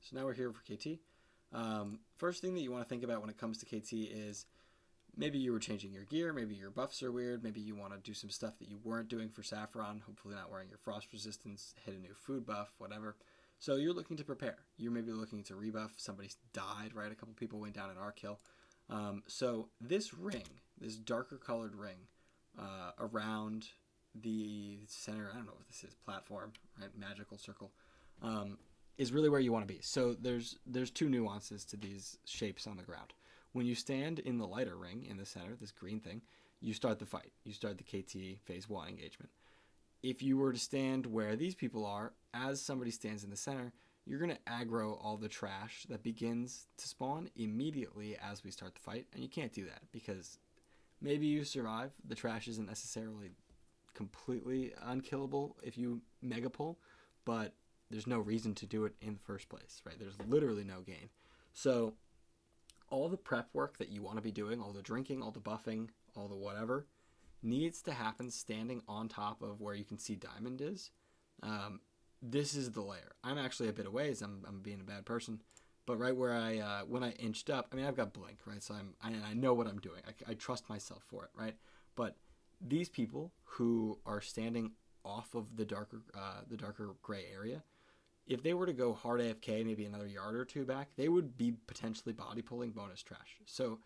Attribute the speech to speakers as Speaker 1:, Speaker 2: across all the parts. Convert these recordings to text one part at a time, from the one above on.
Speaker 1: So now we're here for KT. First thing that you want to think about when it comes to KT is maybe you were changing your gear, maybe your buffs are weird, maybe you want to do some stuff that you weren't doing for Saffron, hopefully not wearing your frost resistance, hit a new food buff, whatever. So you're looking to prepare. You're maybe looking to rebuff. Somebody died, right? A couple people went down in our kill. So this ring, this darker colored ring around the center, I don't know what this is, platform, right? Magical circle, is really where you want to be. So there's two nuances to these shapes on the ground. When you stand in the lighter ring in the center, this green thing, you start the fight. You start the KT phase 1 engagement. If you were to stand where these people are, as somebody stands in the center, you're going to aggro all the trash that begins to spawn immediately as we start the fight. And you can't do that because maybe you survive. The trash isn't necessarily completely unkillable if you mega pull, but there's no reason to do it in the first place, right? There's literally no gain. So all the prep work that you want to be doing, all the drinking, all the buffing, all the whatever, needs to happen standing on top of where you can see diamond is. This is the layer. I'm actually a bit away, as I'm being a bad person, but right where when I inched up, I mean, I've got blink, right? So I know what I'm doing. I trust myself for it, right? But these people who are standing off of the darker gray area, if they were to go hard AFK, maybe another yard or two back, they would be potentially body pulling bonus trash. So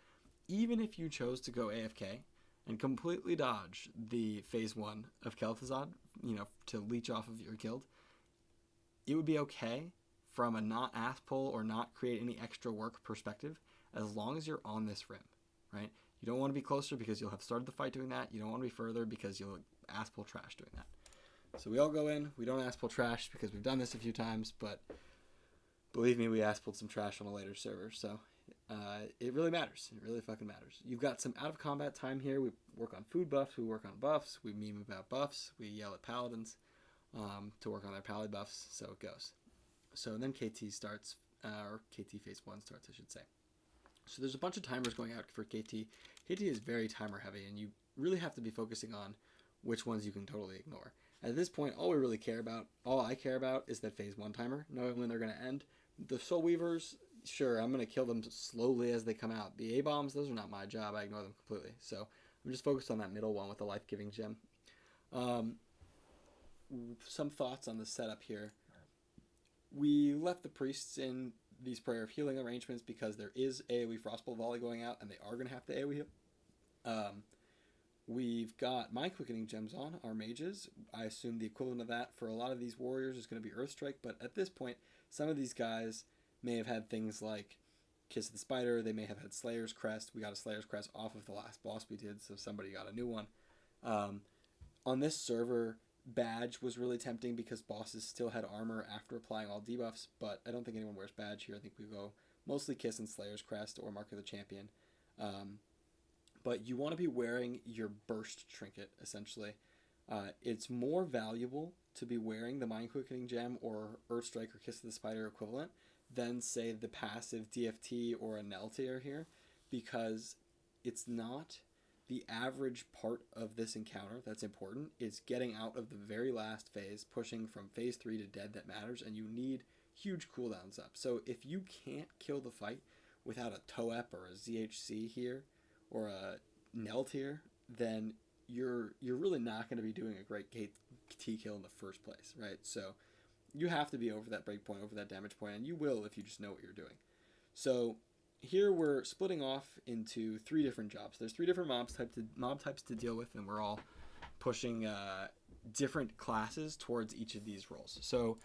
Speaker 1: even if you chose to go AFK and completely dodge the phase 1 of Kel'thuzad, to leech off of your guild, it would be okay from a not ass pull or not create any extra work perspective, as long as you're on this rim, right? You don't want to be closer because you'll have started the fight doing that. You don't want to be further because you'll ass pull trash doing that. So we all go in. We don't ass pull trash because we've done this a few times, but believe me, we ass pulled some trash on a later server. So it really matters. It really fucking matters. You've got some out of combat time here. We work on food buffs. We work on buffs. We meme about buffs. We yell at paladins to work on their pally buffs. So it goes. So then KT starts, or KT phase 1 starts, I should say. So there's a bunch of timers going out for KT. KT is very timer heavy, and you really have to be focusing on which ones you can totally ignore. At this point, all I care about is that phase 1 timer, knowing when they're going to end. The Soul Weavers, sure, I'm going to kill them slowly as they come out. The A-bombs, those are not my job. I ignore them completely. So I'm just focused on that middle one with the life-giving gem. Some thoughts on the setup here. We left the priests in these Prayer of Healing arrangements because there is AoE Frostbolt Volley going out, and they are going to have to AoE heal. We've got Mind Quickening Gems on, our mages. I assume the equivalent of that for a lot of these warriors is going to be Earthstrike, but at this point, some of these guys may have had things like Kiss of the Spider, they may have had Slayer's Crest. We got a Slayer's Crest off of the last boss we did, so somebody got a new one. On this server, Badge was really tempting because bosses still had armor after applying all debuffs, but I don't think anyone wears Badge here. I think we go mostly Kiss and Slayer's Crest or Mark of the Champion. But you want to be wearing your burst trinket, essentially. It's more valuable to be wearing the Mind Quickening Gem or Earthstrike or Kiss of the Spider equivalent than, say, the passive DFT or a Nell tier here, because it's not the average part of this encounter that's important. It's getting out of the very last phase, pushing from phase 3 to dead that matters, and you need huge cooldowns up. So if you can't kill the fight without a TOEP or a ZHC here, or a Nell tier, then you're really not going to be doing a great T kill in the first place, right? So you have to be over that break point, over that damage point, and you will if you just know what you're doing. So here we're splitting off into 3 different jobs. There's 3 different mob types to deal with, and we're all pushing different classes towards each of these roles. So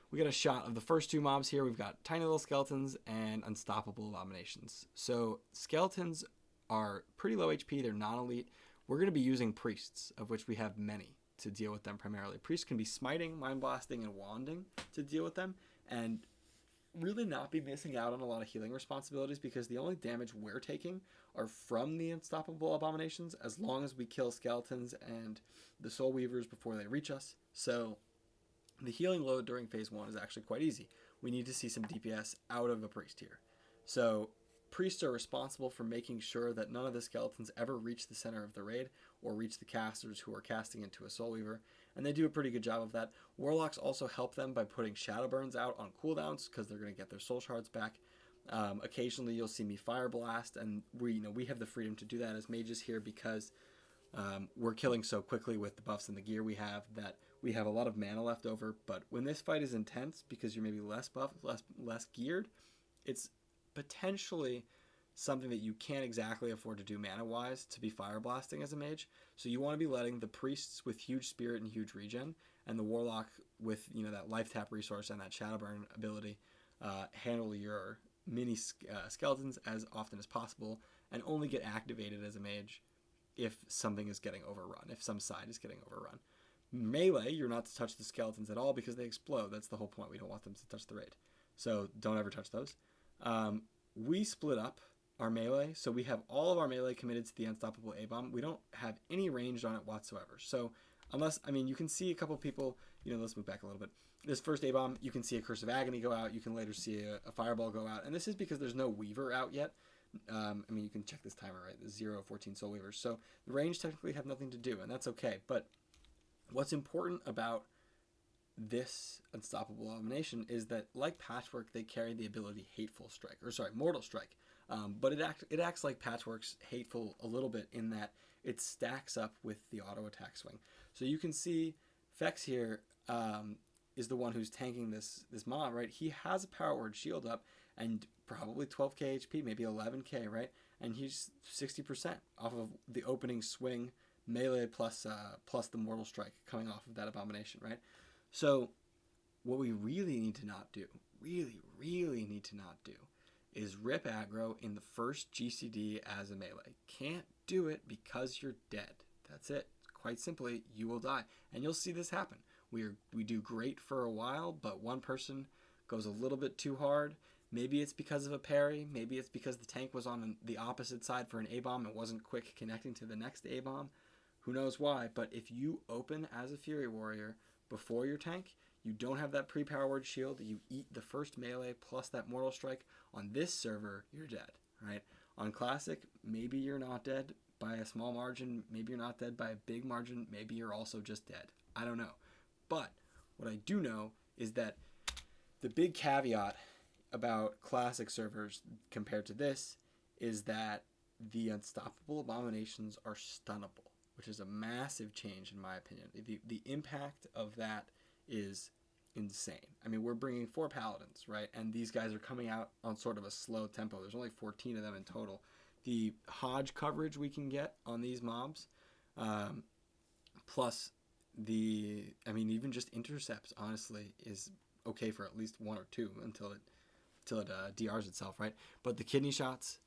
Speaker 1: we got a shot of the first 2 mobs here. We've got Tiny Little Skeletons and Unstoppable Abominations. So skeletons are pretty low HP. They're non-elite. We're going to be using priests, of which we have many, to deal with them primarily. Priests can be smiting, mind blasting, and wanding to deal with them, and really not be missing out on a lot of healing responsibilities because the only damage we're taking are from the Unstoppable Abominations as long as we kill skeletons and the Soul Weavers before they reach us. So the healing load during phase 1 is actually quite easy. We need to see some DPS out of a priest here. So priests are responsible for making sure that none of the skeletons ever reach the center of the raid or reach the casters who are casting into a Soul Weaver. and they do a pretty good job of that. Warlocks also help them by putting Shadow Burns out on cooldowns because they're going to get their soul shards back. Occasionally you'll see me Fire Blast, and we have the freedom to do that as mages here because we're killing so quickly with the buffs and the gear we have that we have a lot of mana left over. But when this fight is intense, because you're maybe less buffed, less geared, it's potentially something that you can't exactly afford to do mana-wise to be Fire Blasting as a mage. So you want to be letting the priests with huge spirit and huge regen, and the warlock with that life tap resource and that shadow burn ability handle your mini skeletons as often as possible, and only get activated as a mage if something is getting overrun, if some side is getting overrun. Melee, you're not to touch the skeletons at all because they explode. That's the whole point. We don't want them to touch the raid. So don't ever touch those. We split up our melee, so we have all of our melee committed to the unstoppable A-bomb. We don't have any ranged on it whatsoever. So unless, you can see a couple people, let's move back a little bit. This first A-bomb, you can see a Curse of Agony go out. You can later see a Fireball go out. And this is because there's no Weaver out yet. You can check this timer, right? There's 0 of 14 Soul Weavers. So the range technically have nothing to do, and that's okay. But what's important about this Unstoppable Abomination is that, like Patchwork, they carry the ability Mortal Strike. But it acts like Patchwork's Hateful a little bit in that it stacks up with the auto attack swing. So you can see Fex here is the one who's tanking this mob, right? He has a Power Word shield up and probably 12k HP, maybe 11k, right? And he's 60% off of the opening swing melee plus the Mortal Strike coming off of that Abomination, right? So what we really need to not do, really need to not do, is rip aggro in the first GCD as a melee. Can't do it because you're dead. That's it. Quite simply, you will die. And you'll see this happen. We do great for a while, but one person goes a little bit too hard. Maybe it's because of a parry. Maybe it's because the tank was on the opposite side for an A-bomb and wasn't quick connecting to the next A-bomb. Who knows why? But if you open as a Fury Warrior before your tank, you don't have that pre-Power Word shield, you eat the first melee plus that Mortal Strike, on this server, you're dead, right? On Classic, maybe you're not dead by a small margin, maybe you're not dead by a big margin, maybe you're also just dead. I don't know. But what I do know is that the big caveat about Classic servers compared to this is that the Unstoppable Abominations are stunnable, which is a massive change in my opinion. The impact of that is insane. We're bringing 4 Paladins, right? And these guys are coming out on sort of a slow tempo. There's only 14 of them in total. The Hodge coverage we can get on these mobs, plus even just intercepts, honestly, is okay for at least 1 or 2 until it DRs itself, right? But the kidney shots,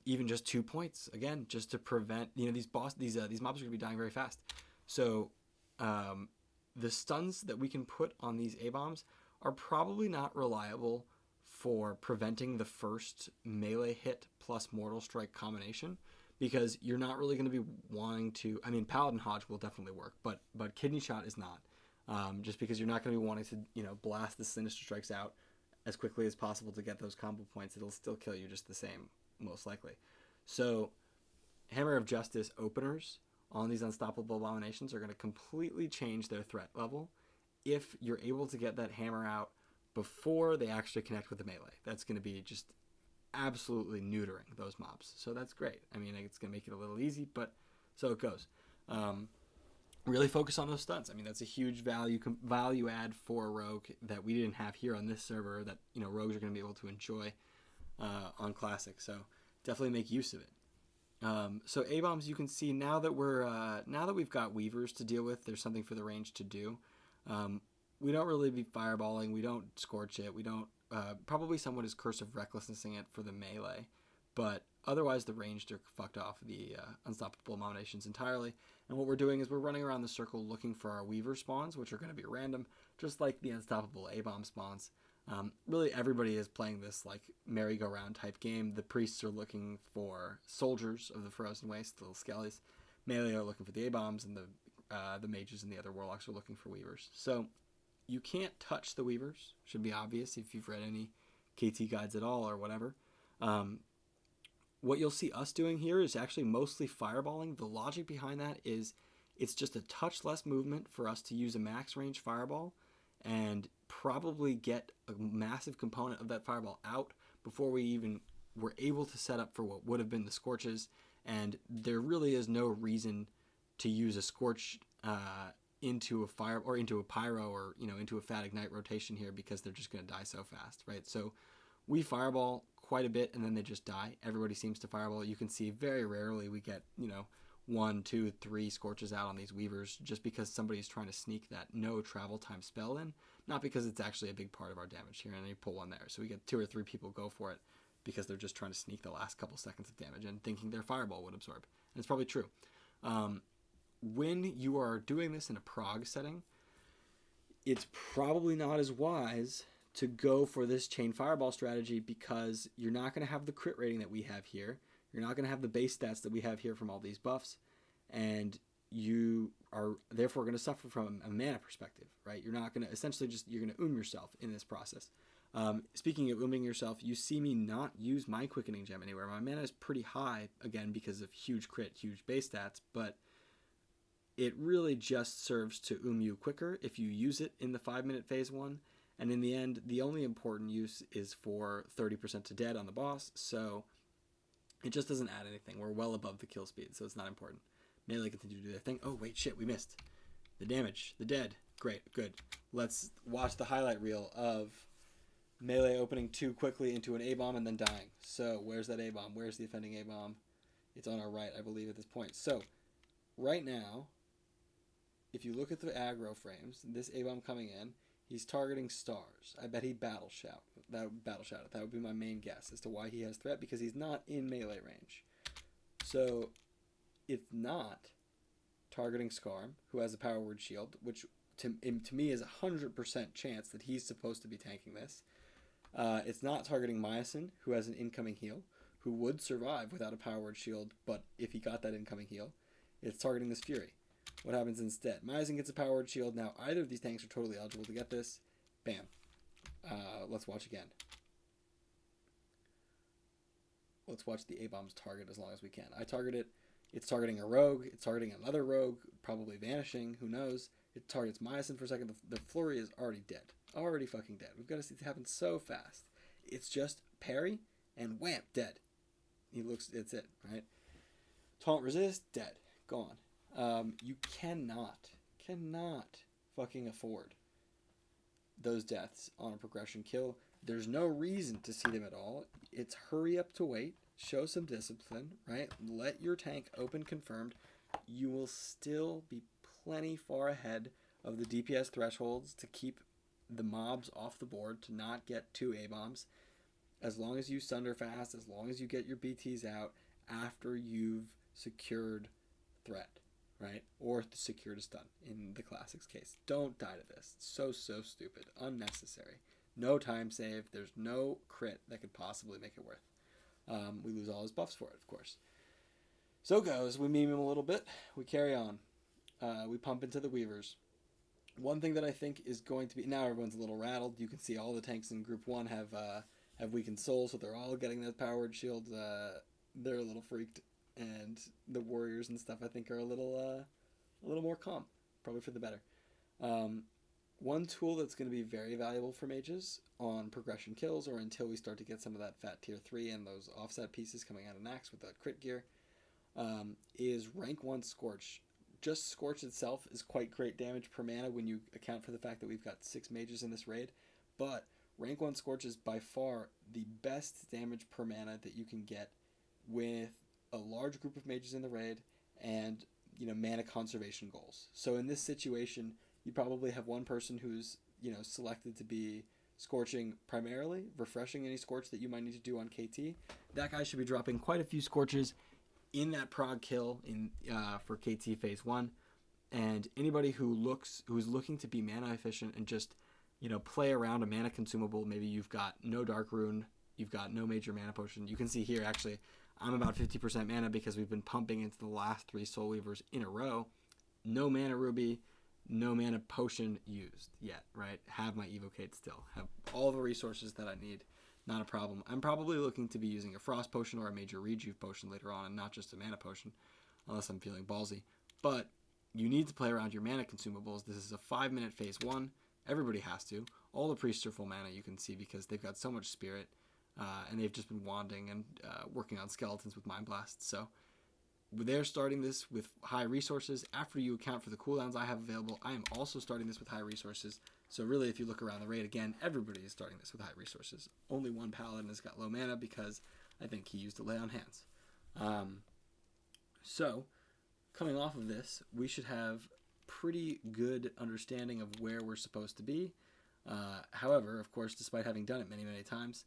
Speaker 1: even just 2 points, again, just to prevent, these mobs are going to be dying very fast. So the stuns that we can put on these A-bombs are probably not reliable for preventing the first melee hit plus Mortal Strike combination, because you're not really going to be wanting to, Paladin Hodge will definitely work, but Kidney Shot is not, just because you're not going to be wanting to, blast the Sinister Strikes out as quickly as possible to get those combo points. It'll still kill you just the same, most likely. So Hammer of Justice openers on these Unstoppable Abominations are going to completely change their threat level if you're able to get that hammer out before they actually connect with the melee. That's going to be just absolutely neutering those mobs. So that's great. It's going to make it a little easy, but so it goes. Really focus on those stunts. That's a huge value add for a rogue that we didn't have here on this server that, rogues are going to be able to enjoy on Classic. So definitely make use of it. So A-bombs, you can see now that we've got Weavers to deal with, there's something for the range to do. We don't really be fireballing. We don't scorch it. We don't, probably someone is Curse of Recklessnessing it for the melee, but otherwise the ranged are fucked off the Unstoppable Abominations entirely. And what we're doing is we're running around the circle looking for our Weaver spawns, which are going to be random, just like the Unstoppable A-bomb spawns. Really everybody is playing this like merry-go-round type game. The priests are looking for soldiers of the Frozen Waste, the little skellies. Melee are looking for the A-bombs, and the mages and the other warlocks are looking for Weavers. So you can't touch the Weavers. Should be obvious if you've read any KT guides at all or whatever. What you'll see us doing here is actually mostly fireballing. The logic behind that is It's just a touch less movement for us to use a max range fireball and probably get a massive component of that fireball out before we even were able to set up for what would have been the Scorches. And there really is no reason to use a Scorch into a fire or into a pyro or into a fat ignite rotation here, because they're just going to die so fast, right? So we fireball quite a bit and then they just die. Everybody seems to fireball. You can see very rarely we get 1, 2, 3 Scorches out on these Weavers, just because somebody's trying to sneak that no travel time spell in, not because it's actually a big part of our damage here, and they pull one there. So we get 2 or 3 people go for it because they're just trying to sneak the last couple seconds of damage and thinking their fireball would absorb. And it's probably true. When you are doing this in a prog setting, it's probably not as wise to go for this chain fireball strategy, because you're not going to have the crit rating that we have here. You're not going to have the base stats that we have here from all these buffs, and you are therefore going to suffer from a mana perspective, right? You're not going to, essentially you're going to yourself in this process. Speaking of yourself, you see me not use my quickening gem anywhere. My mana is pretty high, again, because of huge crit, huge base stats, but it really just serves to you quicker if you use it in the 5-minute phase 1. And in the end, the only important use is for 30% to dead on the boss, so it just doesn't add anything. We're well above the kill speed, so it's not important. Melee continue to do their thing. Oh, wait, shit, we missed. The damage, the dead. Great, good. Let's watch the highlight reel of melee opening too quickly into an A-bomb and then dying. So, where's that A-bomb? Where's the offending A-bomb? It's on our right, I believe, at this point. So, right now, if you look at the aggro frames, this A-bomb coming in, he's targeting stars. I bet he battle shout. That would be my main guess as to why he has threat, because he's not in melee range. So, if not targeting Skarm, who has a power word shield, which to me is a 100% chance that he's supposed to be tanking this. It's not targeting Myosin, who has an incoming heal, who would survive without a power word shield, but if he got that incoming heal, it's targeting this Fury. What happens instead? Myosin gets a power word shield. Now, either of these tanks are totally eligible to get this. Bam. Let's watch again. Let's watch the A-bomb's target as long as we can. I target it. It's targeting a rogue. It's targeting another rogue, probably vanishing. Who knows? It targets Myosin for a second. The flurry is already dead. Already fucking dead. We've got to see it happen so fast. It's just parry and wham, dead. It's it, right? Taunt resist, dead. Gone. You cannot fucking afford those deaths on a progression kill. There's no reason to see them at all. It's hurry up to wait. Show some discipline, right? Let your tank open confirmed. You will still be plenty far ahead of the DPS thresholds to keep the mobs off the board, to not get 2 A-bombs. As long as you sunder fast, as long as you get your BTs out after you've secured threat, right? Or secured a stun in the Classics case. Don't die to this. It's so stupid. Unnecessary. No time save. There's no crit that could possibly make it worth. We lose all his buffs for it, of course. So goes. We meme him a little bit. We carry on. We pump into the Weavers. One thing that I think is going to be... Now everyone's a little rattled. You can see all the tanks in Group 1 have weakened souls, so they're all getting that powered shield. They're a little freaked. And the warriors and stuff, I think, are a little more calm. Probably for the better. One tool that's going to be very valuable for mages on progression kills, or until we start to get some of that fat tier 3 and those offset pieces coming out of Naxx with that crit gear, is rank 1 Scorch. Just Scorch itself is quite great damage per mana when you account for the fact that we've got 6 mages in this raid. But rank 1 Scorch is by far the best damage per mana that you can get with a large group of mages in the raid and mana conservation goals. So in this situation, you probably have one person who's selected to be scorching primarily, refreshing any scorch that you might need to do on KT. That guy should be dropping quite a few scorches in that prog kill for KT phase 1. And anybody who's looking to be mana efficient and just play around a mana consumable, maybe you've got no Dark Rune, you've got no major mana potion. You can see here actually I'm about 50% mana because we've been pumping into the last 3 Soul Weavers in a row. No mana ruby, no mana potion used yet, right? Have my evocate still. Have all the resources that I need. Not a problem. I'm probably looking to be using a frost potion or a major rejuve potion later on, and not just a mana potion, unless I'm feeling ballsy. But you need to play around your mana consumables. This is a 5-minute phase 1. Everybody has to. All the priests are full mana, you can see, because they've got so much spirit, and they've just been wanding and working on skeletons with Mind Blast. So they're starting this with high resources. After you account for the cooldowns I have available, I am also starting this with high resources. So really, if you look around the raid again, everybody is starting this with high resources. Only one paladin has got low mana because I think he used a lay on hands. So coming off of this, we should have pretty good understanding of where we're supposed to be. However, of course, despite having done it many, many times,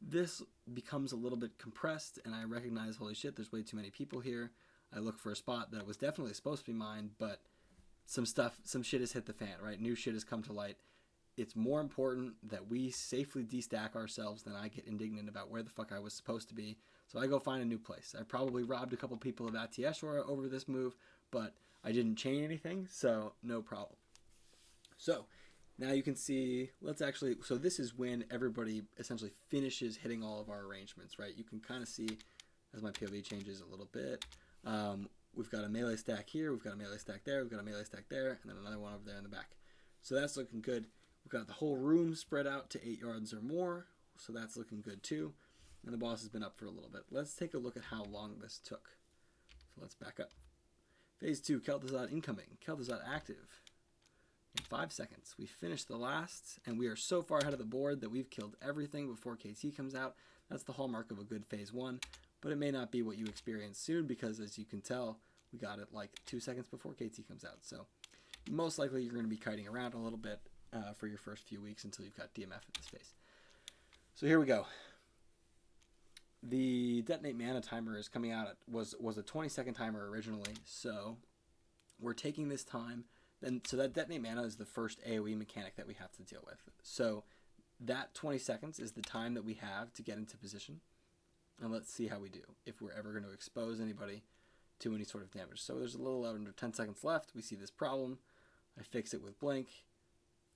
Speaker 1: this becomes a little bit compressed, and I recognize, holy shit, there's way too many people here. I look for a spot that was definitely supposed to be mine, but some shit has hit the fan, right? New shit has come to light. It's more important that we safely destack ourselves than I get indignant about where the fuck I was supposed to be. So I go find a new place. I probably robbed a couple people of ATS over this move, but I didn't chain anything, so no problem. So now you can see, so this is when everybody essentially finishes hitting all of our arrangements, right? You can kind of see, as my POV changes a little bit, we've got a melee stack here, we've got a melee stack there, we've got a melee stack there, and then another one over there in the back. So that's looking good. We've got the whole room spread out to 8 yards or more, so that's looking good too. And the boss has been up for a little bit. Let's take a look at how long this took. So let's back up. Phase 2, Kel'thuzad incoming. Kel'thuzad active. In 5 seconds, we finished the last, and we are so far ahead of the board that we've killed everything before KT comes out. That's the hallmark of a good phase 1, but it may not be what you experience soon because, as you can tell, we got it like 2 seconds before KT comes out. So most likely you're going to be kiting around a little bit for your first few weeks until you've got DMF at this phase. So here we go. The detonate mana timer is coming out. Was a 20-second timer originally, so we're taking this time. So that detonate mana is the first AoE mechanic that we have to deal with. So that 20 seconds is the time that we have to get into position. And let's see how we do, if we're ever going to expose anybody to any sort of damage. So there's a little under 10 seconds left. We see this problem. I fix it with blink.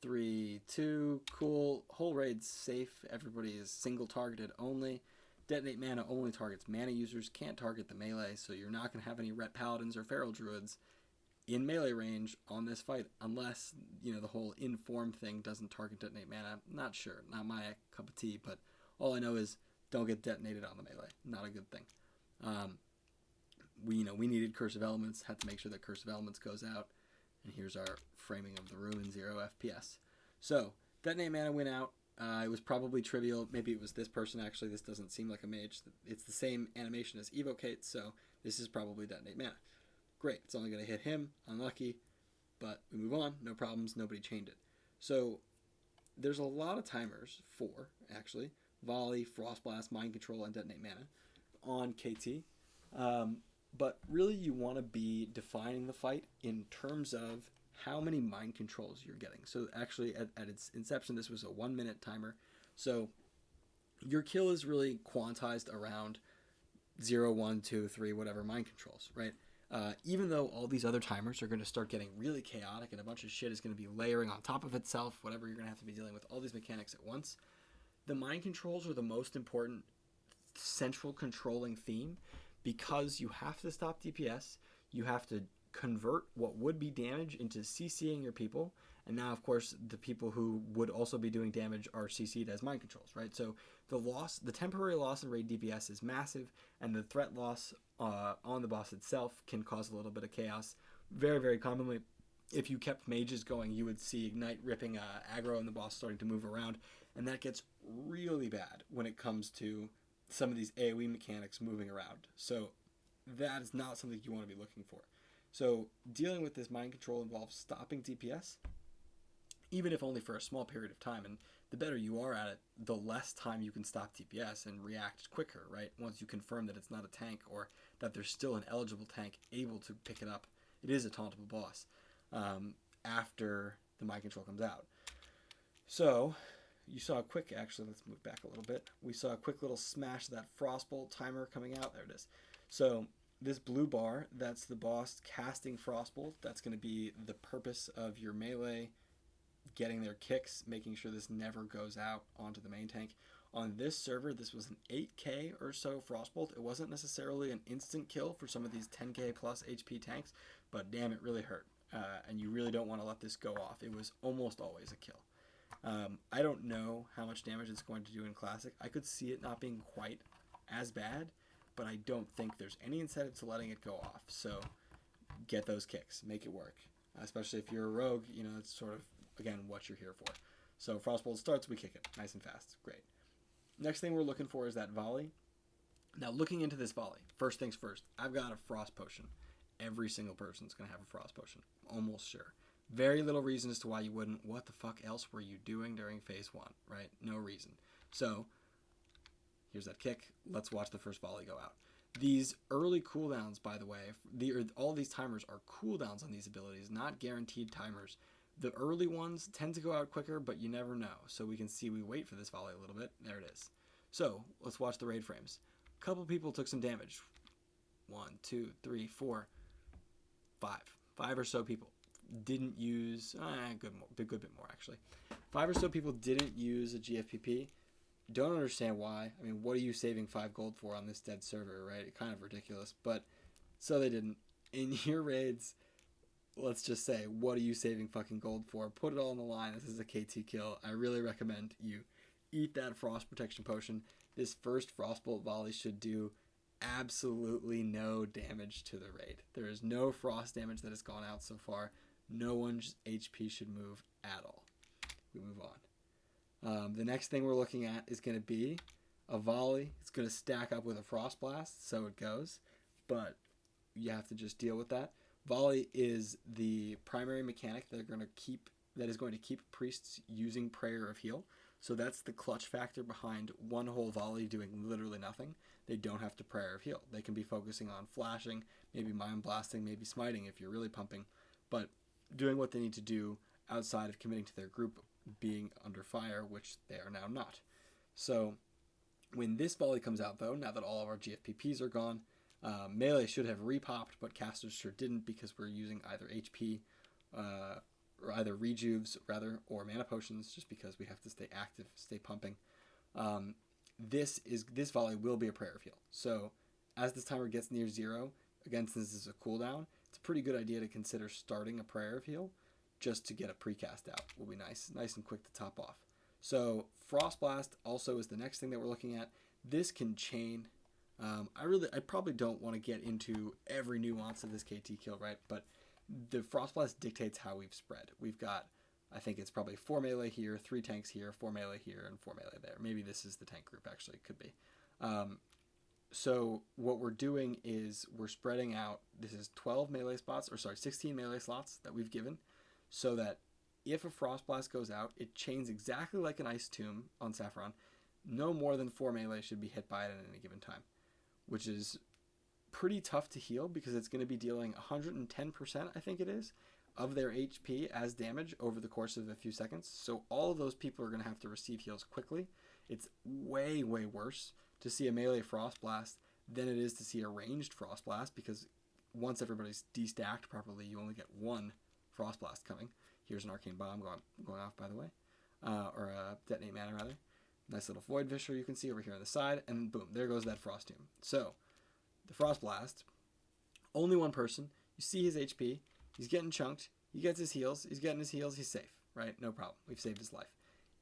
Speaker 1: 3, 2, cool. Whole raid's safe. Everybody is single targeted only. Detonate mana only targets mana users, can't target the melee, so you're not going to have any ret paladins or feral druids in melee range on this fight, unless, the whole inform thing doesn't target detonate mana. Not sure, not my cup of tea, but all I know is don't get detonated on the melee. Not a good thing. We needed Curse of Elements, had to make sure that Curse of Elements goes out, and here's our framing of the room in 0 FPS. So, detonate mana went out. It was probably trivial. Maybe it was this person, actually. This doesn't seem like a mage. It's the same animation as Evocate, so this is probably detonate mana. Great, it's only going to hit him. Unlucky, but we move on. No problems, nobody chained it. So there's a lot of timers, 4 actually. Volley, Frost Blast, Mind Control, and Detonate Mana on KT. But really you want to be defining the fight in terms of how many mind controls you're getting. So actually at its inception, this was a 1-minute timer. So your kill is really quantized around 0, 1, 2, 3, whatever mind controls, right? Even though all these other timers are going to start getting really chaotic and a bunch of shit is going to be layering on top of itself, whatever, you're going to have to be dealing with all these mechanics at once. The mind controls are the most important central controlling theme because you have to stop DPS, you have to convert what would be damage into CCing your people, and now of course the people who would also be doing damage are CC'd as mind controls, right? So the temporary loss in raid DPS is massive, and the threat loss on the boss itself can cause a little bit of chaos. Very, very commonly, if you kept mages going, you would see Ignite ripping aggro and the boss starting to move around, and that gets really bad when it comes to some of these AoE mechanics moving around. So that is not something you want to be looking for. So dealing with this mind control involves stopping DPS, even if only for a small period of time. And the better you are at it, the less time you can stop DPS and react quicker, right? Once you confirm that it's not a tank or that there's still an eligible tank able to pick it up, it is a tauntable boss after the mind control comes out. So you saw a quick, actually, let's move back a little bit. We saw a quick little smash of that Frostbolt timer coming out. There it is. So this blue bar, that's the boss casting Frostbolt. That's going to be the purpose of your melee getting their kicks, making sure this never goes out onto the main tank. On this server, this was an 8k or so Frostbolt. It wasn't necessarily an instant kill for some of these 10k plus HP tanks, but damn, it really hurt. and you really don't want to let this go off. It was almost always a kill. I don't know how much damage it's going to do in Classic. I could see it not being quite as bad, but I don't think there's any incentive to letting it go off. So get those kicks, make it work. Especially if you're a rogue, you know, it's sort of, again, what you're here for. So Frostbolt starts, we kick it nice and fast. Great. Next thing we're looking for is that volley. Now, looking into this volley, first things first, I've got a frost potion. Every single person's going to have a frost potion. Almost sure. Very little reason as to why you wouldn't. What the fuck else were you doing during phase 1, right? No reason. So, here's that kick. Let's watch the first volley go out. These early cooldowns, by the way, all these timers are cooldowns on these abilities, not guaranteed timers. The early ones tend to go out quicker, but you never know. So we can see we wait for this volley a little bit. There it is. So, let's watch the raid frames. A couple people took some damage. 1, 2, 3, 4, 5. 5 or so people didn't use a good bit more actually. 5 or so people didn't use a GFPP. Don't understand why. I mean, what are you saving 5 gold for on this dead server, right? Kind of ridiculous, but so they didn't. In your raids, let's just say, what are you saving fucking gold for? Put it all on the line. This is a KT kill. I really recommend you eat that frost protection potion. This first Frostbolt volley should do absolutely no damage to the raid. There is no frost damage that has gone out so far. No one's HP should move at all. We move on. The next thing we're looking at is going to be a volley. It's going to stack up with a frost blast, so it goes. But you have to just deal with that. Volley is the primary mechanic that is going to keep priests using Prayer of Heal. So that's the clutch factor behind one whole volley doing literally nothing. They don't have to Prayer of Heal. They can be focusing on flashing, maybe mind blasting, maybe smiting if you're really pumping, but doing what they need to do outside of committing to their group being under fire, which they are now not. So when this volley comes out, though, now that all of our GFPPs are gone, melee should have repopped, but casters sure didn't because we're using either HP or either rejuves, rather, or mana potions, just because we have to stay active, stay pumping. This volley will be a Prayer of Heal. So as this timer gets near 0, again, since this is a cooldown, it's a pretty good idea to consider starting a Prayer of Heal just to get a precast out. Will be nice and quick to top off. So Frost Blast also is the next thing that we're looking at. This can chain. I probably don't want to get into every nuance of this KT kill, right? But the Frost Blast dictates how we've spread. We've got, I think it's probably 4 melee here, 3 tanks here, 4 melee here, and 4 melee there. Maybe this is the tank group, actually. It could be. So what we're doing is we're spreading out. This is 16 melee slots that we've given, so that if a Frost Blast goes out, it chains exactly like an Ice Tomb on Saffron. No more than 4 melee should be hit by it at any given time, which is pretty tough to heal because it's going to be dealing 110%, I think it is, of their HP as damage over the course of a few seconds. So all of those people are going to have to receive heals quickly. It's way, way worse to see a melee Frost Blast than it is to see a ranged Frost Blast, because once everybody's destacked properly, you only get 1 Frost Blast coming. Here's an Arcane Bomb going off, by the way. Or a Detonate Mana, rather. Nice little Void Fissure you can see over here on the side, and boom, there goes that Frost Tomb. So, the Frost Blast, only one person, you see his HP, he's getting chunked, he gets his heals, he's safe, right? No problem, we've saved his life.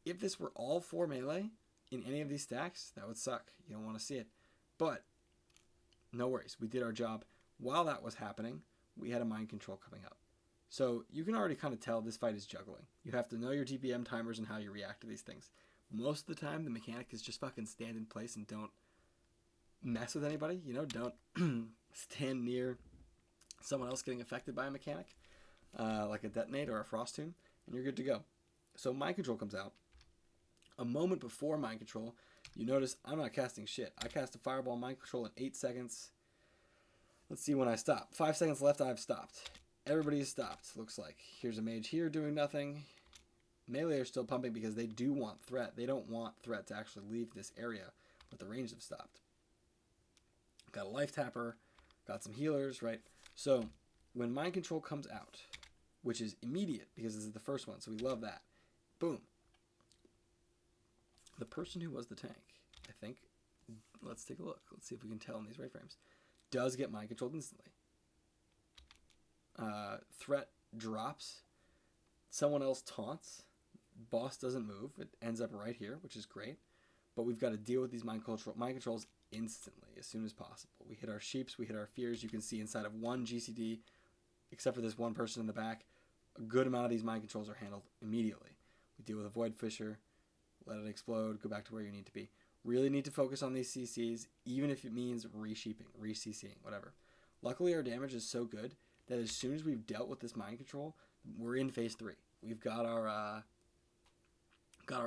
Speaker 1: If this were all 4 melee in any of these stacks, that would suck. You don't want to see it. But, no worries, we did our job. While that was happening, we had a Mind Control coming up. So, you can already kind of tell this fight is juggling. You have to know your TPM timers and how you react to these things. Most of the time, the mechanic is just fucking stand in place and don't mess with anybody. You know, don't stand near someone else getting affected by a mechanic, like a Detonate or a Frost Tomb, and you're good to go. So Mind Control comes out. A moment before Mind Control, you notice I'm not casting shit. I cast a Fireball Mind Control in 8 seconds. Let's see when I stop. 5 seconds left, I've stopped. Everybody is stopped, looks like. Here's a mage here doing nothing. Melee are still pumping because they do want threat. They don't want threat to actually leave this area, but the range have stopped. Got a Life Tapper, got some healers, right? So when Mind Control comes out, which is immediate because this is the first one, so we love that. Boom. The person who was the tank, I think, let's take a look. Let's see if we can tell in these raid frames, does get Mind Controlled instantly. Threat drops, someone else taunts, boss doesn't move, it ends up right here, which is great, but we've got to deal with these mind controls instantly, as soon as possible. We hit our sheeps, we hit our fears. You can see inside of one GCD, except for this one person in the back, a good amount of these mind controls are handled immediately. We deal with a Void Fissure, let it explode, go back to where you need to be. Really need to focus on these CCs, even if it means re-sheeping, re-CCing, whatever. Luckily, our damage is so good that as soon as we've dealt with this mind control, we're in phase 3. We've got our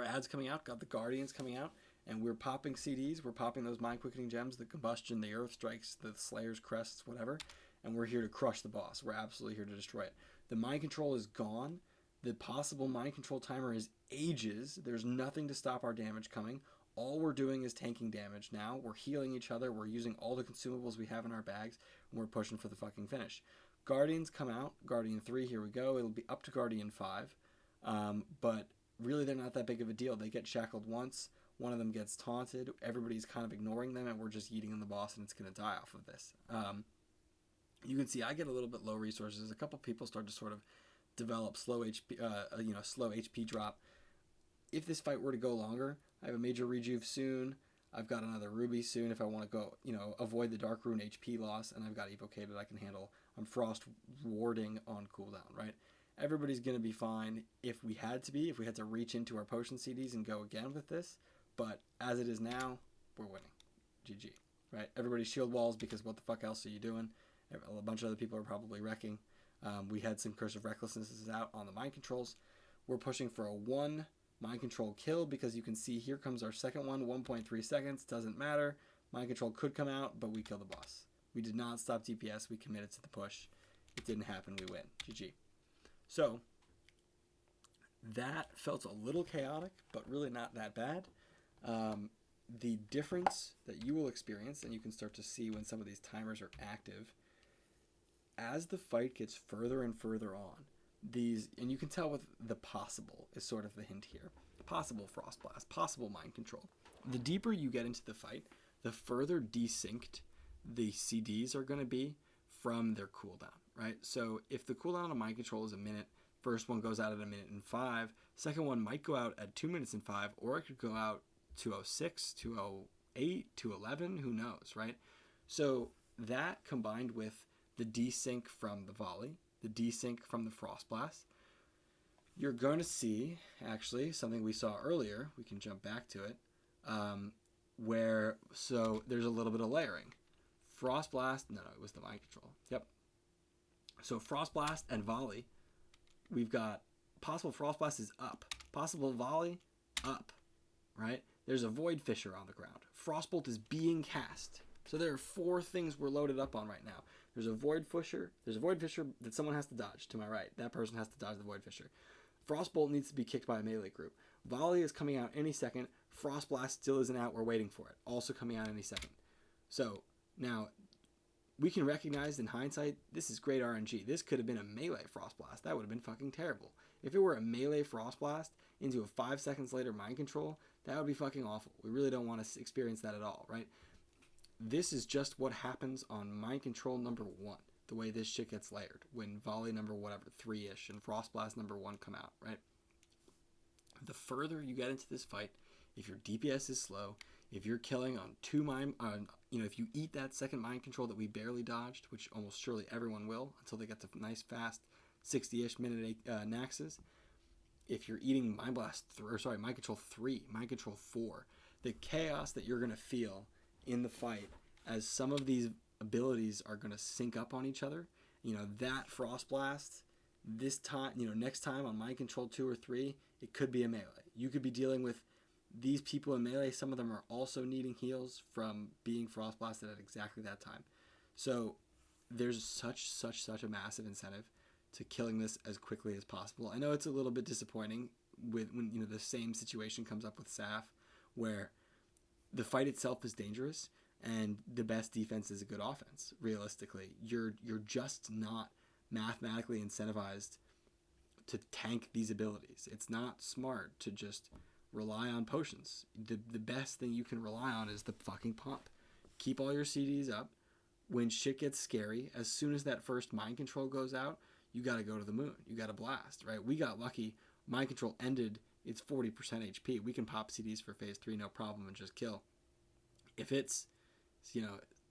Speaker 1: ads coming out, got the Guardians coming out, and we're popping CDs. We're popping those mind quickening gems, the Combustion, the Earth Strikes, the Slayer's Crests, whatever, and we're here to crush the boss. We're absolutely here to destroy it. The mind control is gone. The possible mind control timer is ages. There's nothing to stop our damage coming. All we're doing is tanking damage now. We're healing each other. We're using all the consumables we have in our bags, and we're pushing for the fucking finish. Guardians come out. Guardian 3, here we go. It'll be up to Guardian 5. But really, they're not that big of a deal. They get shackled once. One of them gets taunted. Everybody's kind of ignoring them, and we're just eating in the boss, and it's going to die off of this. You can see I get a little bit low resources. A couple people start to sort of develop slow HP drop. If this fight were to go longer, I have a major rejuve soon. I've got another Ruby soon if I want to go, avoid the Dark Rune HP loss, and I've got Evocated I can handle. I'm Frost warding on cooldown, right? Everybody's going to be fine if we had to reach into our potion CDs and go again with this. But as it is now, we're winning. GG, right? Everybody's shield walls because what the fuck else are you doing? A bunch of other people are probably wrecking. We had some Curse of Recklessnesses out on the mind controls. We're pushing for a 1 mind control kill because you can see here comes our second one, 1.3 seconds. Doesn't matter. Mind control could come out, but we kill the boss. We did not stop DPS. We committed to the push. It didn't happen. We win. GG. So that felt a little chaotic, but really not that bad. The difference that you will experience, and you can start to see when some of these timers are active, as the fight gets further and further on, and you can tell with the possible is sort of the hint here. Possible Frost Blast, possible mind control. The deeper you get into the fight, the further desynced the CDs are going to be from their cooldown, right? So if the cooldown on mind control is a minute, first one goes out at 1:05, second one might go out at 2 minutes and 5, or it could go out 2:06, 2:08, 2:11, who knows, right? So that combined with the desync from the volley, the desync from the Frost Blast, you're going to see, actually, something we saw earlier, we can jump back to it, so there's a little bit of layering. Frost Blast, no, it was the mind control. Yep. So Frost Blast and volley, we've got possible Frost Blast is up. Possible volley, up, right? There's a Void Fissure on the ground. Frostbolt is being cast. So there are 4 things we're loaded up on right now. There's a Void Fissure. There's a Void Fissure that someone has to dodge to my right. That person has to dodge the Void Fissure. Frostbolt needs to be kicked by a melee group. Volley is coming out any second. Frost Blast still isn't out. We're waiting for it. Also coming out any second. So now we can recognize in hindsight, this is great RNG. This could have been a melee Frost Blast. That would have been fucking terrible. If it were a melee Frost Blast into a 5 seconds later mind control, that would be fucking awful. We really don't want to experience that at all, right? This is just what happens on mind control number 1, the way this shit gets layered when volley number 3-ish and Frost Blast number 1 come out, right? The further you get into this fight, if your DPS is slow, if you're killing on 2 mind, if you eat that second mind control that we barely dodged, which almost surely everyone will until they get to nice fast 60-ish minute Naxxes, if you're eating mind control 3, mind control 4, the chaos that you're going to feel in the fight as some of these abilities are going to sync up on each other, that Frost Blast this time, next time on mind control 2 or 3, it could be a melee. You could be dealing with these people in melee. Some of them are also needing heals from being Frost Blasted at exactly that time. So there's such a massive incentive to killing this as quickly as possible. I know it's a little bit disappointing when the same situation comes up with Saf, where the fight itself is dangerous and the best defense is a good offense. Realistically, you're just not mathematically incentivized to tank these abilities. It's not smart to just rely on potions. The best thing you can rely on is the fucking pump. Keep all your CDs up. When shit gets scary, as soon as that first mind control goes out, you got to go to the moon. You got to blast, right? We got lucky. Mind Control ended its 40% HP. We can pop CDs for phase 3, no problem, and just kill. If it's,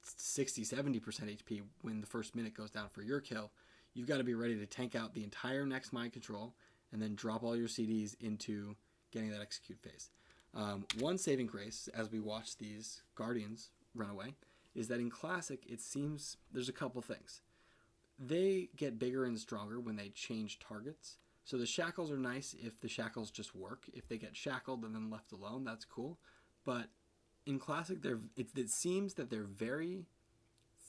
Speaker 1: 60, 70% HP when the first minute goes down for your kill, you've got to be ready to tank out the entire next Mind Control and then drop all your CDs into getting that execute phase. One saving grace as we watch these Guardians run away is that in Classic, it seems there's a couple things. They get bigger and stronger when they change targets. So the shackles are nice if the shackles just work. If they get shackled and then left alone, that's cool. But in Classic, it seems that they're very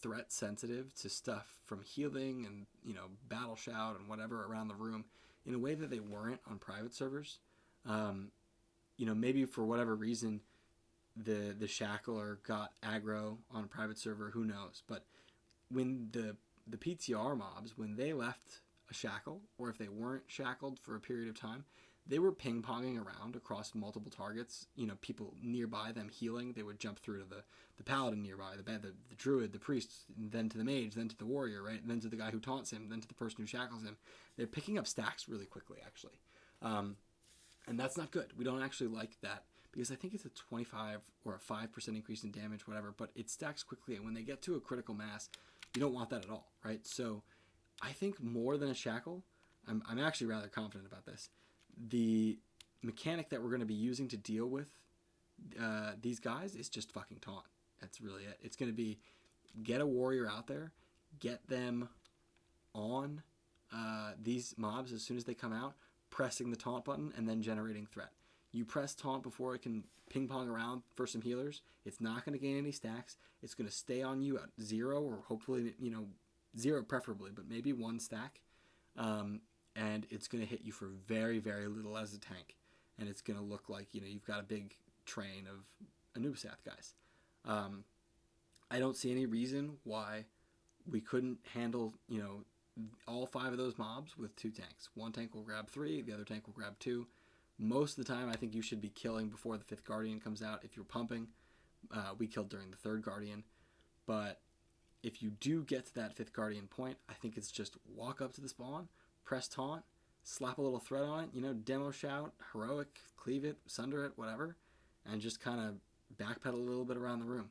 Speaker 1: threat sensitive to stuff from healing and, battle shout and whatever around the room in a way that they weren't on private servers. Maybe for whatever reason, the shackler got aggro on a private server, who knows. But when the PTR mobs, when they left a shackle, or if they weren't shackled for a period of time, they were ping-ponging around across multiple targets. People nearby them healing, they would jump through to the paladin nearby, the druid, the priest, then to the mage, then to the warrior, right? And then to the guy who taunts him, then to the person who shackles him. They're picking up stacks really quickly, actually. And that's not good. We don't actually like that because I think it's a 25 or a 5% increase in damage, whatever, but it stacks quickly. And when they get to a critical mass, you don't want that at all, right? So I think more than a shackle, I'm actually rather confident about this. The mechanic that we're going to be using to deal with these guys is just fucking taunt. That's really it. It's going to be get a warrior out there, get them on these mobs as soon as they come out, pressing the taunt button, and then generating threat. You press taunt before it can ping pong around for some healers. It's not going to gain any stacks. It's going to stay on you at 0 or hopefully 0 preferably, but maybe 1 stack. And it's going to hit you for very, very little as a tank. And it's going to look like, you've got a big train of Anubis-Sath guys. I don't see any reason why we couldn't handle, all 5 of those mobs with 2 tanks. One tank will grab 3, the other tank will grab 2. Most of the time, I think you should be killing before the 5th Guardian comes out if you're pumping. We killed during the 3rd Guardian. But if you do get to that 5th Guardian point, I think it's just walk up to the spawn, press taunt, slap a little threat on it, demo shout, heroic, cleave it, sunder it, whatever, and just kind of backpedal a little bit around the room.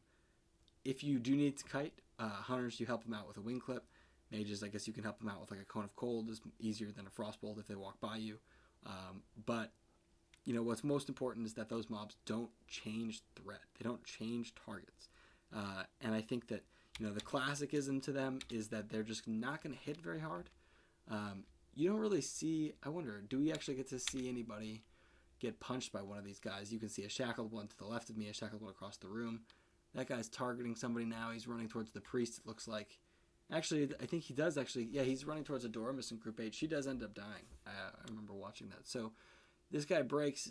Speaker 1: If you do need to kite, hunters, you help them out with a wing clip. Mages, I guess you can help them out with like a cone of cold. Is easier than a frostbolt if they walk by you. But what's most important is that those mobs don't change threat. They don't change targets. And I think that the classicism to them is that they're just not going to hit very hard. You don't really see, I wonder, do we actually get to see anybody get punched by one of these guys? You can see a shackled one to the left of me, a shackled one across the room. That guy's targeting somebody now. He's running towards the priest, it looks like. Actually, I think he does actually, yeah, he's running towards Adoramus in Group 8. She does end up dying. I remember watching that. So this guy breaks.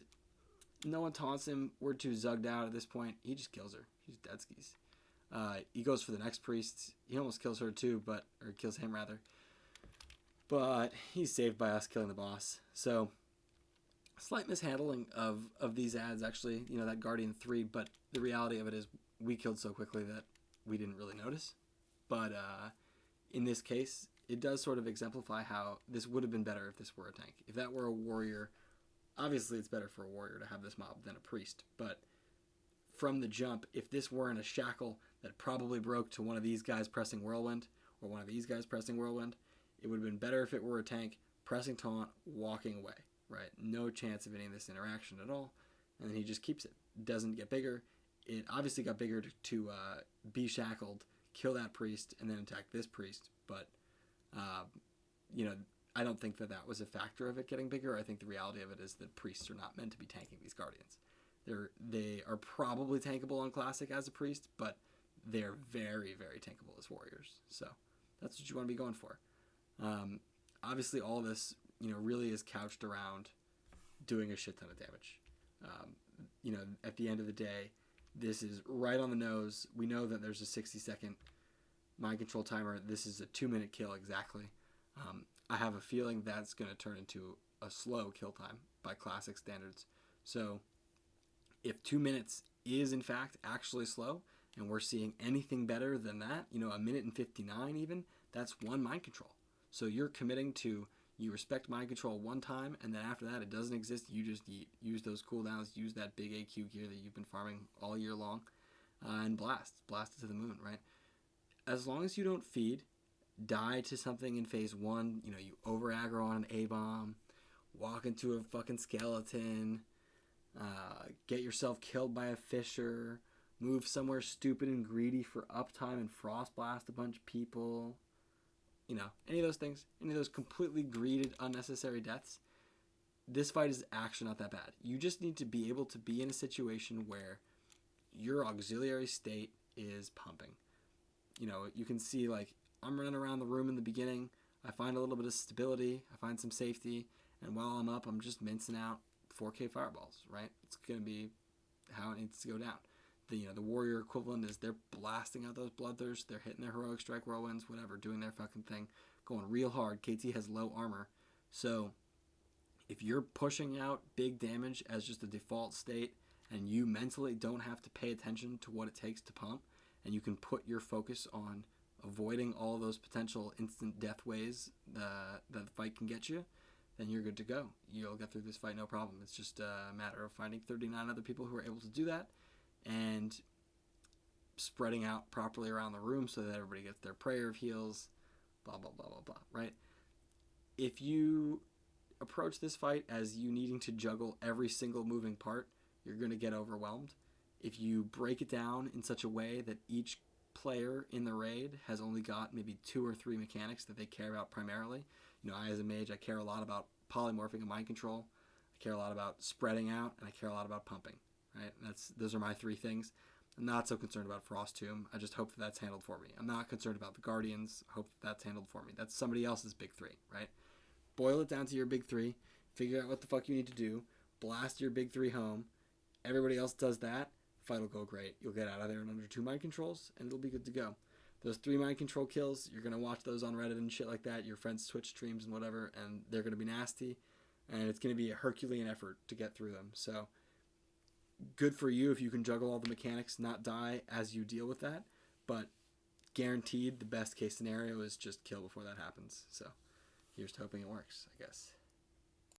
Speaker 1: No one taunts him. We're too zugged out at this point. He just kills her. He's dead skis. He goes for the next priest. He almost kills her too, or kills him rather. But he's saved by us killing the boss. So, slight mishandling of these ads, actually. That Guardian 3, but the reality of it is we killed so quickly that we didn't really notice. But in this case, it does sort of exemplify how this would have been better if this were a tank. If that were a warrior, obviously it's better for a warrior to have this mob than a priest. But from the jump, if this weren't a shackle that probably broke to one of these guys pressing Whirlwind, or one of these guys pressing Whirlwind, it would have been better if it were a tank pressing taunt, walking away, right? No chance of any of this interaction at all. And then he just keeps it. Doesn't get bigger. It obviously got bigger to be shackled, kill that priest, and then attack this priest. But, I don't think that was a factor of it getting bigger. I think the reality of it is that priests are not meant to be tanking these guardians. They are probably tankable on Classic as a priest, but they're very, very tankable as warriors. So that's what you want to be going for. Obviously, all this, really is couched around doing a shit ton of damage. At the end of the day, this is right on the nose. We know that there's a 60-second mind control timer. This is a 2-minute kill exactly. I have a feeling that's going to turn into a slow kill time by Classic standards. So if 2 minutes is in fact actually slow, and we're seeing anything better than that, a minute and 59 even, that's 1 mind control. So you're committing to, you respect mind control one time, and then after that it doesn't exist. You just use those cooldowns, use that big AQ gear that you've been farming all year long, and blast it to the moon, right? As long as you don't feed, die to something in phase 1, you over aggro on an A-bomb, walk into a fucking skeleton, get yourself killed by a fisher, move somewhere stupid and greedy for uptime and frost blast a bunch of people, any of those things, any of those completely greeded, unnecessary deaths, this fight is actually not that bad. You just need to be able to be in a situation where your auxiliary state is pumping. You can see, like, I'm running around the room in the beginning, I find a little bit of stability, I find some safety, and while I'm up, I'm just mincing out 4K fireballs, right? It's going to be how it needs to go down. The warrior equivalent is they're blasting out those bloodthirsts, they're hitting their heroic strike whirlwinds, whatever, doing their fucking thing, going real hard. KT has low armor, so if you're pushing out big damage as just a default state, and you mentally don't have to pay attention to what it takes to pump, and you can put your focus on avoiding all those potential instant death ways that the fight can get you, then you're good to go. You'll get through this fight no problem. It's just a matter of finding 39 other people who are able to do that, and spreading out properly around the room so that everybody gets their prayer of heals, blah, blah, blah, blah, blah, right? If you approach this fight as you needing to juggle every single moving part, you're going to get overwhelmed. If you break it down in such a way that each player in the raid has only got maybe 2 or 3 mechanics that they care about primarily, I as a mage, I care a lot about polymorphing and mind control, I care a lot about spreading out, and I care a lot about pumping, right? Those are my 3 things. I'm not so concerned about Frost Tomb. I just hope that that's handled for me. I'm not concerned about the Guardians. I hope that that's handled for me. That's somebody else's big 3, right? Boil it down to your big 3. Figure out what the fuck you need to do. Blast your big 3 home. Everybody else does that. Fight will go great. You'll get out of there in under 2 mind controls, and it'll be good to go. Those 3 mind control kills, you're going to watch those on Reddit and shit like that, your friends' Twitch streams and whatever, and they're going to be nasty, and it's going to be a Herculean effort to get through them. So, good for you if you can juggle all the mechanics, not die as you deal with that, but guaranteed the best case scenario is just kill before that happens. So, here's to hoping it works, I guess.